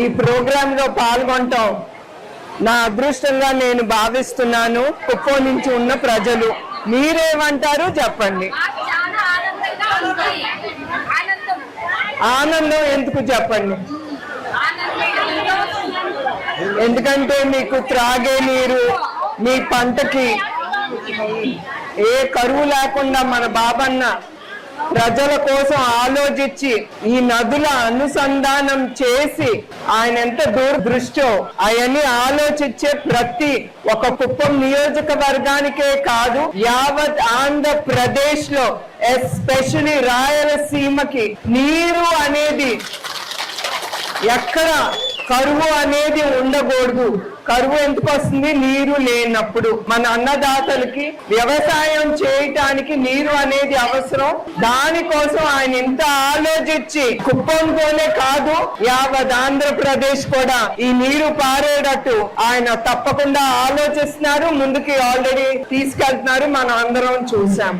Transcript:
ఈ ప్రోగ్రామ్ లో పాల్గొనటం నా అదృష్టంగా నేను భావిస్తున్నాను. కుప్పం నుంచి ఉన్న ప్రజలు మీరేమంటారు చెప్పండి. ఆనందం ఎందుకు చెప్పండి? ఎందుకంటే మీకు త్రాగే నీరు, మీ పంటకి ఏ కరువు లేకుండా మన బాబన్న ప్రజల కోసం ఆలోచించి ఈ నదుల అనుసంధానం చేసి ఆయన ఎంత దూరదృష్టో అవన్నీ ఆలోచించే ప్రతి ఒక కుప్పం నియోజకవర్గానికే కాదు, యావత్ ఆంధ్రప్రదేశ్ లో ఎస్పెషలీ రాయలసీమకి నీరు అనేది ఎక్కడ కరువు అనేది ఉండకూడదు. కరువు ఎందుకు వస్తుంది? నీరు లేనప్పుడు. మన అన్నదాతలకి వ్యవసాయం చేయటానికి నీరు అనేది అవసరం. దానికోసం ఆయన ఇంత ఆలోచించి కుప్పంతోనే కాదు యావత్ ఆంధ్రప్రదేశ్ కూడా ఈ నీరు పారేటట్టు ఆయన తప్పకుండా ఆలోచిస్తున్నారు. ముందుకి ఆల్రెడీ తీసుకెళ్తున్నారు, మనం అందరం చూసాం.